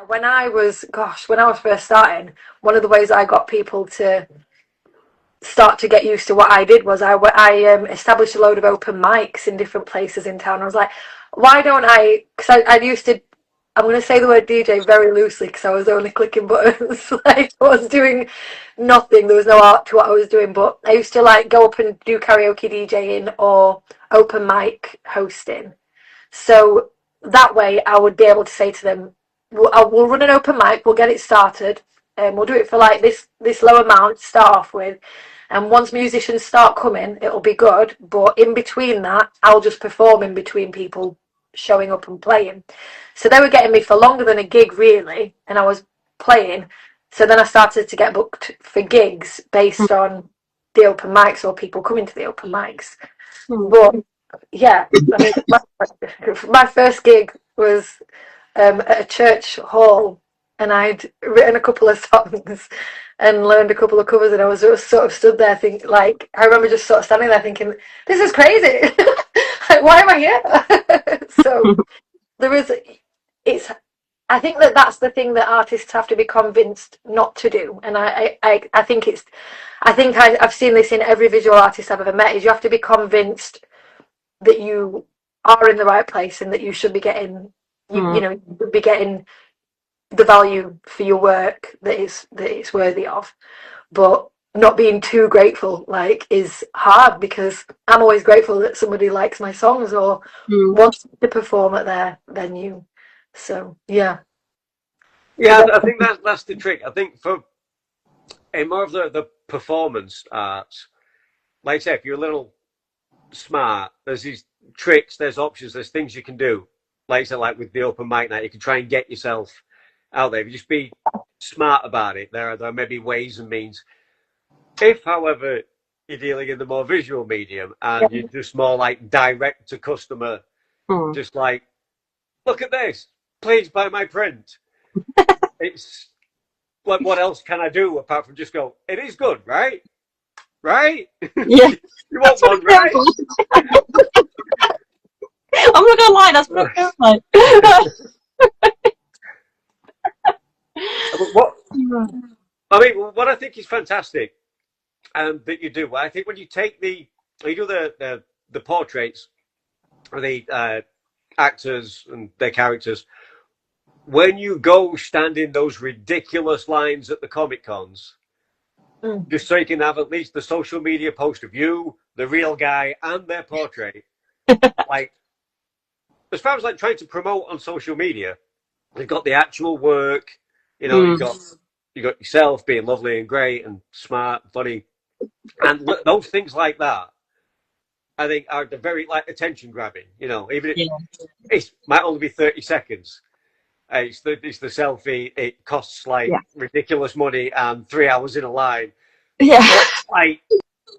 when I was first starting, one of the ways I got people to start to get used to what I did was I established a load of open mics in different places in town. I was like, why don't I, because I used to, I'm going to say the word DJ very loosely because I was only clicking buttons. Like, I was doing nothing. There was no art to what I was doing, but I used to like go up and do karaoke DJing or open mic hosting. So that way I would be able to say to them, we'll run an open mic, we'll get it started, and we'll do it for like this low amount to start off with. And once musicians start coming, it'll be good. But in between that, I'll just perform in between people showing up and playing. So they were getting me for longer than a gig, really, and I was playing. So then I started to get booked for gigs based on the open mics or people coming to the open mics. But yeah, I mean, my first gig was at a church hall, and I'd written a couple of songs and learned a couple of covers, and I was just sort of stood there I remember just sort of standing there thinking, this is crazy. Like, why am I here? So I think that's the thing that artists have to be convinced not to do. And I think I've seen this in every visual artist I've ever met, is you have to be convinced that you are in the right place and that you should be getting, you know, you should be getting the value for your work that it's worthy of. But not being too grateful is hard, because I'm always grateful that somebody likes my songs or wants to perform at their venue. So yeah, I think that's the trick. I think for more of the performance arts, like I say, if you're a little smart, there's these tricks, there's options, there's things you can do. Like I said, like with the open mic night, you can try and get yourself out there. If you just be smart about it, there are maybe ways and means. If, however, you're dealing in the more visual medium and you're just more like direct to customer, just like, look at this, please buy my print. It's like, what else can I do apart from just go, it is good, right? Right? Yeah. You want one, right? I'm not gonna lie, that's what it feels like. What I think is fantastic that you do, I think when you take you do the portraits of the actors and their characters, when you go stand in those ridiculous lines at the Comic Cons, just so you can have at least the social media post of you, the real guy, and their portrait. Like, as far as like trying to promote on social media, you've got the actual work, you know, you got yourself being lovely and great and smart, funny, and those things like that, I think are the very like attention grabbing. You know, even if it might only be 30 seconds. It's the selfie. It costs like ridiculous money and 3 hours in a line. Yeah, like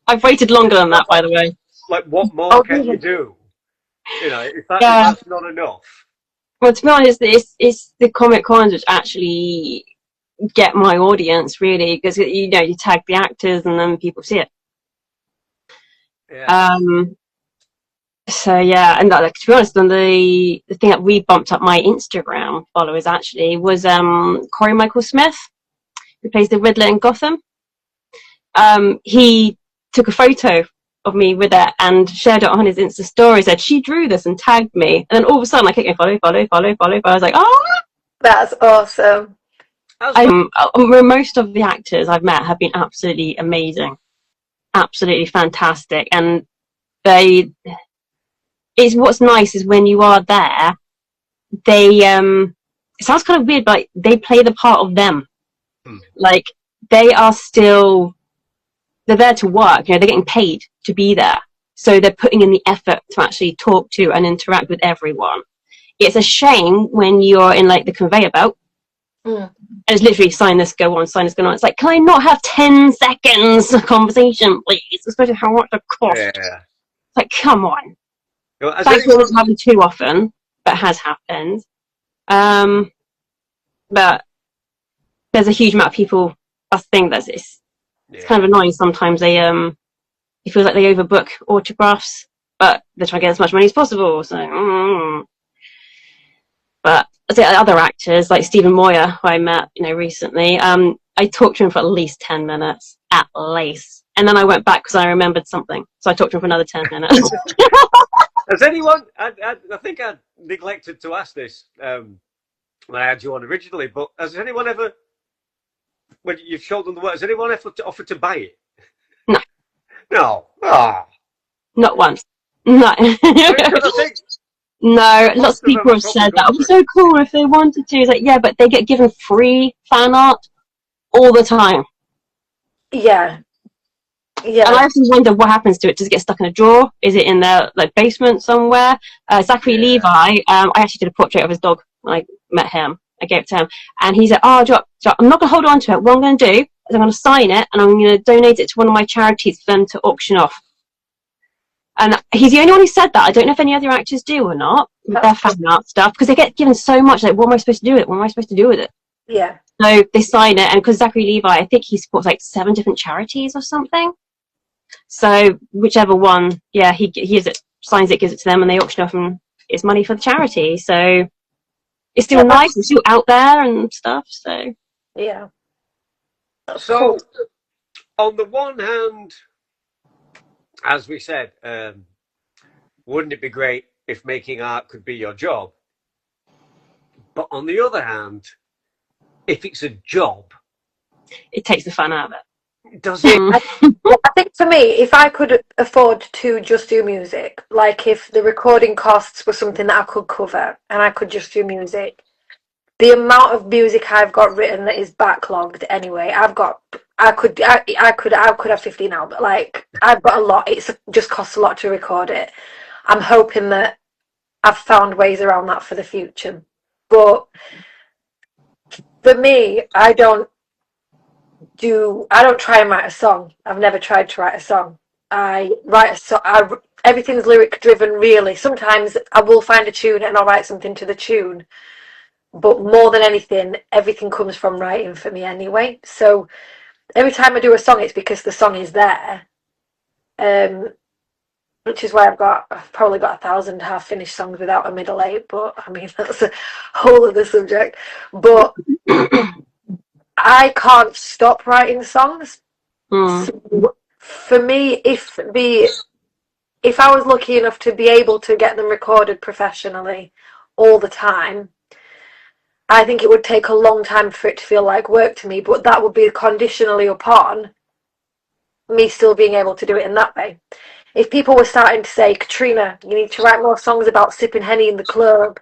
I've waited longer than that, by the way. Like, what more can you do? You know, if that's not enough. Well, to be honest, it's the Comic Cons which actually get my audience, really, because you know, you tag the actors and then people see it. Yeah. So yeah, and like, to be honest, and the thing that we bumped up my Instagram followers actually was Corey Michael Smith, who plays the Riddler in Gotham. He took a photo of me with it and shared it on his Insta story. Said she drew this and tagged me, and then all of a sudden I clicked follow. I was like, oh, that's awesome. Most of the actors I've met have been absolutely amazing, absolutely fantastic, and it's what's nice is when you are there, they it sounds kind of weird, but they play the part of them. Like, they're there to work, you know, they're getting paid to be there, so they're putting in the effort to actually talk to and interact with everyone. It's a shame when you're in like the conveyor belt and it's literally sign this, go on, sign this, go on. It's like, can I not have 10 seconds of conversation, please? Especially how much it costs. Yeah. It's like, come on. Well, Thankfully, it doesn't happen too often, but it has happened. But there's a huge amount of people. I think that it's kind of annoying sometimes. They it feels like they overbook autographs, but they're trying to get as much money as possible. So But the other actors, like Stephen Moyer, who I met, recently, I talked to him for at least 10 minutes, at least. And then I went back because I remembered something. So I talked to him for another 10 minutes. Has anyone, I think I neglected to ask this when I had you on originally, but has anyone ever, when you've showed them the work, has anyone ever offered to buy it? No. No. Ah. Not once. No. I think no, lots of people have said that. It would be so cool if they wanted to. It's like, yeah, but they get given free fan art all the time. Yeah. Yeah. And I often wonder what happens to it. Does it get stuck in a drawer? Is it in their basement somewhere? Zachary Levi, I actually did a portrait of his dog when I met him. I gave it to him. And he said, I'm not going to hold on to it. What I'm going to do is I'm going to sign it and I'm going to donate it to one of my charities for them to auction off. And he's the only one who said that. I don't know if any other actors do or not with their fan art stuff, because they get given so much. Like, what am I supposed to do with it? What am I supposed to do with it? Yeah. So they sign it, and because Zachary Levi, I think he supports 7 different charities or something. So whichever one, he signs it, gives it to them, and they auction off, and it's money for the charity. So it's still nice, it's still out there and stuff. So yeah. So on the one hand, as we said, wouldn't it be great if making art could be your job? But on the other hand, if it's a job, it takes the fun out of it. Does it? I think for me, if I could afford to just do music, like if the recording costs were something that I could cover and I could just do music, the amount of music I've got written that is backlogged anyway, I could have 15 albums. Like, I've got a lot. It just costs a lot to record it. I'm hoping that I've found ways around that for the future. But for me, I don't try and write a song. I've never tried to write a song. I write a song. Everything's lyric driven, really. Sometimes I will find a tune and I'll write something to the tune. But more than anything, everything comes from writing for me anyway. So every time I do a song, it's because the song is there. Which is why I've probably got 1,000 half-finished songs without a middle eight. But I mean, that's a whole other subject. But I can't stop writing songs. So for me, if I was lucky enough to be able to get them recorded professionally all the time, I think it would take a long time for it to feel like work to me, but that would be conditionally upon me still being able to do it in that way. If people were starting to say, Katrina, you need to write more songs about sipping Henny in the club,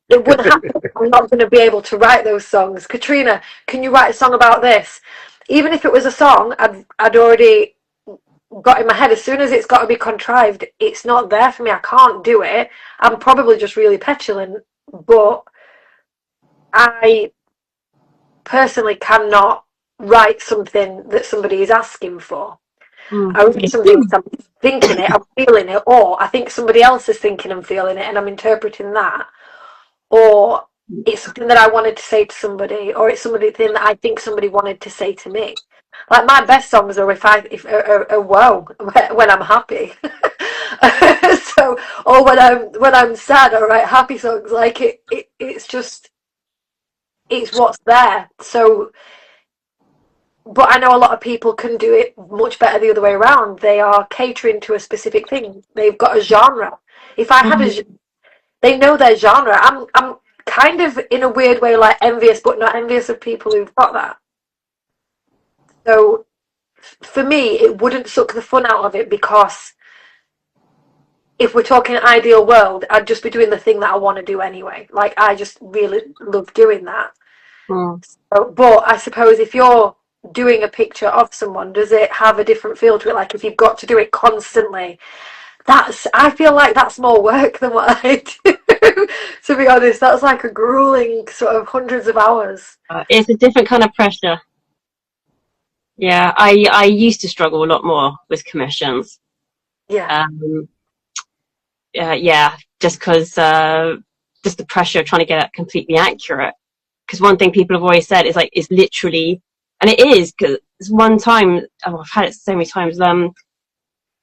it wouldn't happen. I'm not going to be able to write those songs. Katrina, can you write a song about this? Even if it was a song I'd already got in my head, as soon as it's got to be contrived, it's not there for me. I can't do it. I'm probably just really petulant, but I personally cannot write something that somebody is asking for. I write something because I'm thinking it, I'm feeling it, or I think somebody else is thinking and feeling it and I'm interpreting that. Or it's something that I wanted to say to somebody, or it's something that I think somebody wanted to say to me. Like, my best songs are when I'm happy. So, or when I'm sad, I write happy songs. Like, it's what's there. So, but I know a lot of people can do it much better the other way around. They are catering to a specific thing. They've got a genre. If I had they know their genre. I'm kind of, in a weird way, like envious, but not envious of people who've got that. So for me, it wouldn't suck the fun out of it, because if we're talking ideal world, I'd just be doing the thing that I want to do anyway. Like, I just really love doing that. So, but I suppose if you're doing a picture of someone, does it have a different feel to it? Like, if you've got to do it constantly, I feel like that's more work than what I do. To be honest, that's like a grueling sort of hundreds of hours. It's a different kind of pressure. Yeah, I used to struggle a lot more with commissions. Yeah. Just because just the pressure of trying to get it completely accurate. Because one thing people have always said is, like, it's literally, and it is, because one time, I've had it so many times,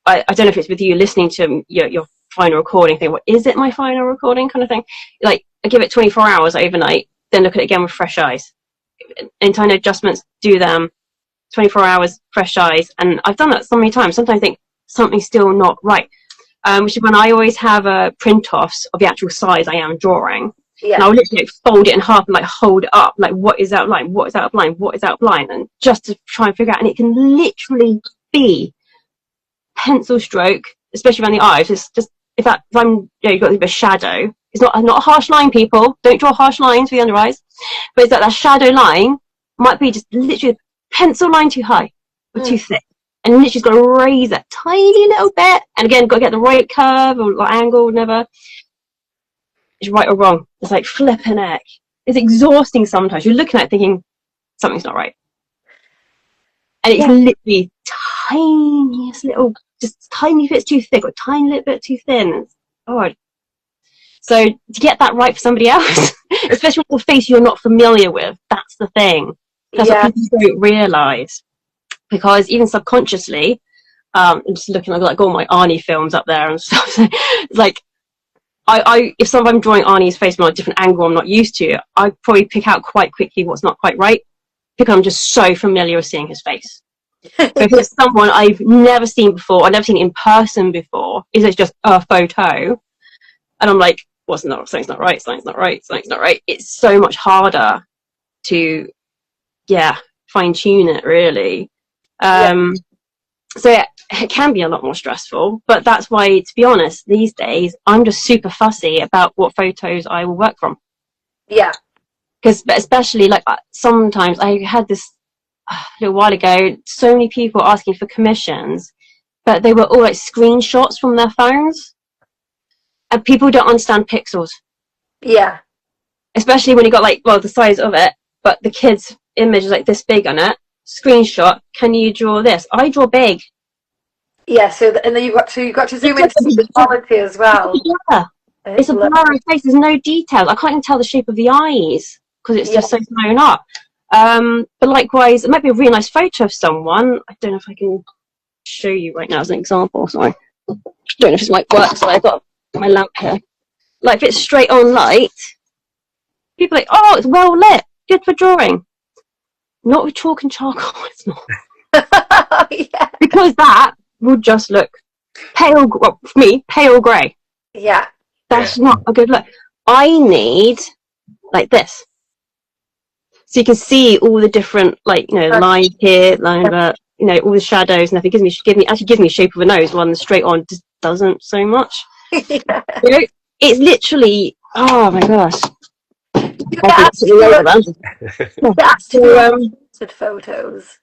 I don't know if it's with you listening to your final recording thing, what is it, my final recording kind of thing? Like, I give it 24 hours overnight, then look at it again with fresh eyes. And tiny adjustments, do them. 24 hours, fresh eyes. And I've done that so many times. Sometimes I think something's still not right. Which is when I always have print-offs of the actual size I am drawing. Yeah. And I'll literally fold it in half and hold it up. What is outline? What is outline? What is outline? And just to try and figure out. And it can literally be pencil stroke, especially around the eyes. It's just, if I'm, you've got a bit of shadow. It's not a harsh line, people. Don't draw harsh lines for the under eyes. But it's that shadow line might be just literally a pencil line too high or too thick. And literally got to raise that tiny little bit. And again, got to get the right curve or angle, never. It's right or wrong. It's flipping heck. It's exhausting sometimes. You're looking at it thinking, something's not right. And it's literally tiniest little, just tiny bits too thick or tiny little bit too thin. It's hard. So to get that right for somebody else, especially with a face you're not familiar with, that's the thing. That's what people don't realise. Because even subconsciously, I'm just looking at all my Arnie films up there and stuff. So it's if I'm drawing Arnie's face from a different angle I'm not used to, I probably pick out quite quickly what's not quite right, because I'm just so familiar with seeing his face. So if it's someone I've never seen before, I've never seen in person before, is it just a photo? And I'm like, something's not right, something's not right, something's not right. It's so much harder to, fine tune it really. So it can be a lot more stressful, but that's why, to be honest, these days I'm just super fussy about what photos I will work from. Yeah. Because especially sometimes I had this a little while ago, so many people asking for commissions, but they were all screenshots from their phones, and people don't understand pixels. Yeah. Especially when you got the size of it, but the kid's image is this big on it. Screenshot, can you draw this? I draw big. Yeah, and then you've got to zoom into the quality as well. Yeah, it's a blurry face. There's no details. I can't even tell the shape of the eyes because it's just so blown up. But likewise, it might be a really nice photo of someone. I don't know if I can show you right now as an example. Sorry, I don't know if this might work. So I've got my lamp here. If it's straight on light, people are oh, it's well lit, good for drawing. Not with chalk and charcoal, it's not. Because that would just look pale, for me, pale grey. Yeah. That's not a good look. I need this. So you can see all the different, line here, line there, all the shadows and everything. Actually gives me shape of a nose, one straight on just doesn't so much. It's literally, oh my gosh. Photos.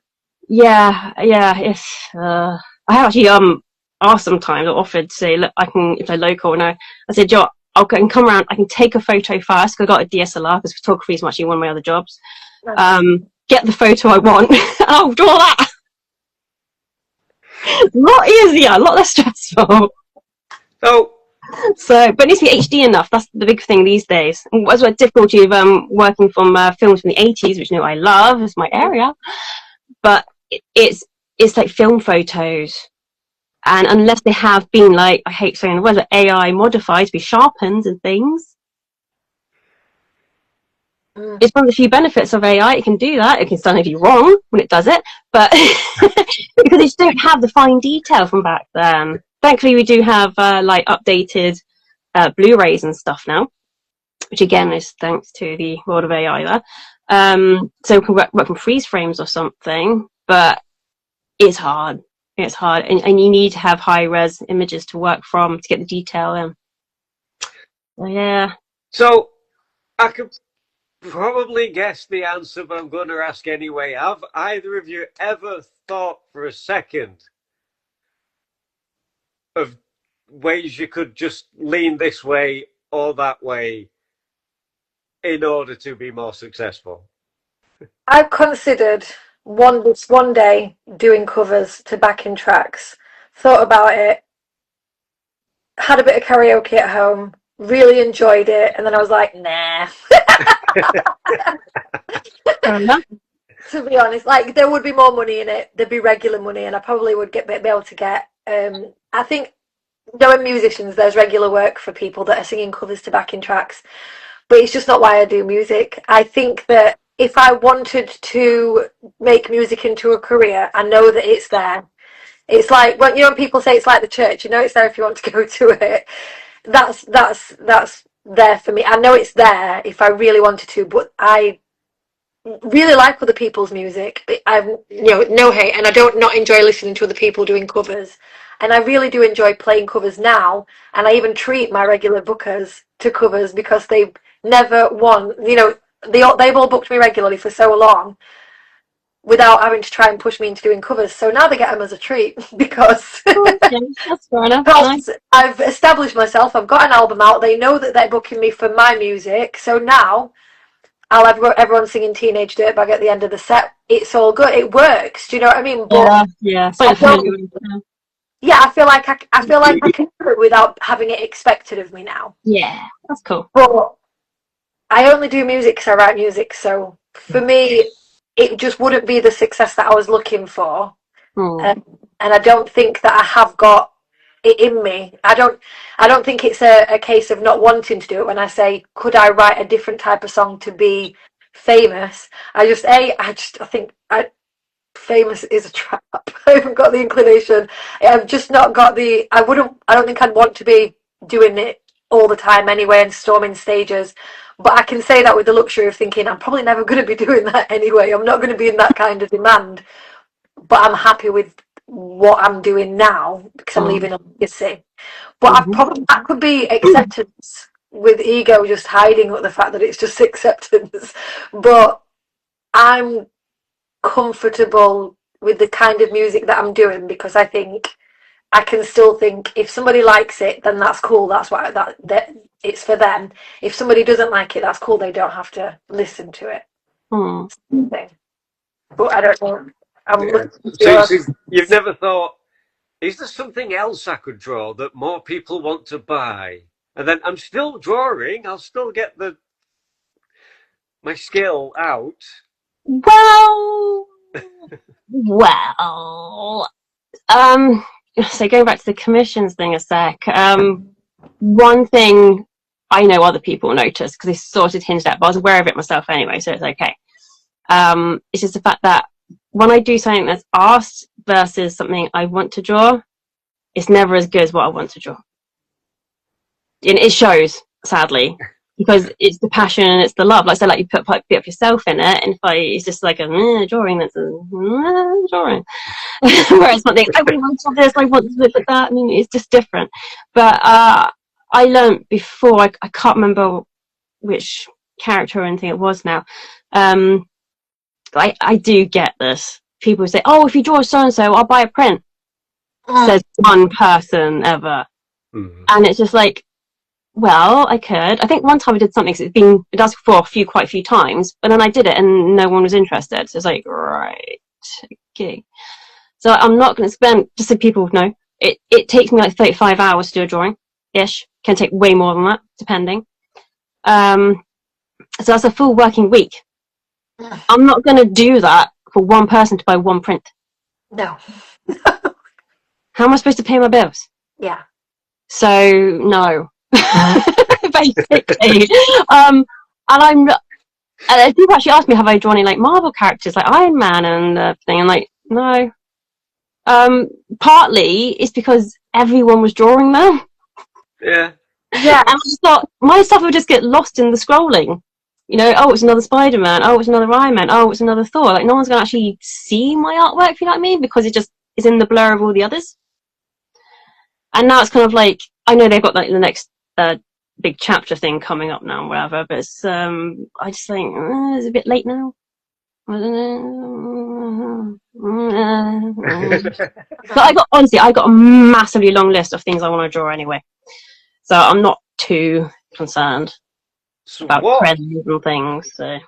I have actually asked sometimes, or offered to say, look, I can, if they're local, and I said, Joe, I can come around, I can take a photo first, because I've got a DSLR, because photography is actually one of my other jobs. Get the photo I want, and I'll draw that. A lot easier, a lot less stressful. So, but it needs to be HD enough. That's the big thing these days. And what's the difficulty of working from films from the 80s, which I love, is my area. But it's film photos, and unless they have been I hate saying the word, but AI modified to be sharpened and things. It's one of the few benefits of AI. It can do that. It can sometimes be wrong when it does it, but because they just don't have the fine detail from back then. Thankfully, we do have updated Blu-rays and stuff now, which again is thanks to the world of AI there. So we can work from freeze frames or something, but it's hard. It's hard, and you need to have high-res images to work from to get the detail in. So, yeah. So I could probably guess the answer, but I'm going to ask anyway. Have either of you ever thought for a second of ways you could just lean this way or that way in order to be more successful? I've considered one day doing covers to backing tracks, thought about it, had a bit of karaoke at home, really enjoyed it, and then I was like, nah. To be honest, there would be more money in it, there'd be regular money, and I probably would be able to get I think knowing musicians, there's regular work for people that are singing covers to backing tracks, but it's just not why I do music. I think that if I wanted to make music into a career, I know that it's there. It's like when people say it's like the church, it's there if you want to go to it. That's there for me. I know it's there if I really wanted to, but I really like other people's music. I've no hate, and I don't not enjoy listening to other people doing covers. And I really do enjoy playing covers now, and I even treat my regular bookers to covers because they've never won. They've all booked me regularly for so long without having to try and push me into doing covers. So now they get them as a treat because, that's fair enough. because I've established myself. I've got an album out. They know that they're booking me for my music. So now I'll have everyone singing Teenage Dirtbag at the end of the set. It's all good. It works. Do you know what I mean? But yeah. Yeah, I feel like I can do it without having it expected of me now. Yeah, that's cool. But I only do music because I write music. So for me, it just wouldn't be the success that I was looking for. And I don't think that I have got it in me. I don't think it's a case of not wanting to do it. When I say, could I write a different type of song to be famous? I think famous is a trap. I haven't got the inclination. I've just not got I don't think I'd want to be doing it all the time anyway and storming stages. But I can say that with the luxury of thinking I'm probably never going to be doing that anyway. I'm not going to be in that kind of demand. But I'm happy with what I'm doing now because I'm leaving a legacy. But that could be acceptance with ego just hiding the fact that it's just acceptance. But I'm comfortable with the kind of music that I'm doing because I think I can still think if somebody likes it, then that's cool. That's why that it's for them. If somebody doesn't like it, that's cool. They don't have to listen to it. But I don't know. So you've never thought, is there something else I could draw that more people want to buy? And then I'm still drawing. I'll still get my skill out. So going back to the commissions thing a sec, one thing I know other people notice because they sort of hinged at, but I was aware of it myself anyway, so it's okay. It's just the fact that when I do something that's asked versus something I want to draw, it's never as good as what I want to draw. And it shows, sadly, because it's the passion and it's the love. Like I said, like you put a bit of yourself in it, and it's just like a drawing that's a drawing. Whereas something, I really want to do this, I want to look like that. I mean, it's just different. But I learned before, I can't remember which character or anything it was now. I do get this. People say, oh, if you draw so-and-so, I'll buy a print. Says one person ever. And it's just like, well, I could. I think one time I did something, it does for quite a few times, but then I did it and no one was interested. So it's like, right, okay. So I'm not going to spend, just so people know, it takes me like 35 hours to do a drawing-ish. Can take way more than that, depending. So that's a full working week. I'm not going to do that for one person to buy one print. No. How am I supposed to pay my bills? Yeah. So, no. Basically. And people actually ask me, have I drawn any like Marvel characters like Iron Man and everything? I'm like, no. Partly it's because everyone was drawing them. Yeah. Yeah. And I just thought my stuff would just get lost in the scrolling. Oh, it's another Spider-Man. Oh, it's another Iron Man. Oh, it's another Thor. Like, no one's going to actually see my artwork, if you know what I mean, because it just is in the blur of all the others. And now it's kind of like, I know they've got like the next big chapter thing coming up now, whatever, but it's, I just think, it's a bit late now. But I got a massively long list of things I want to draw anyway. So I'm not too concerned about trends and things. So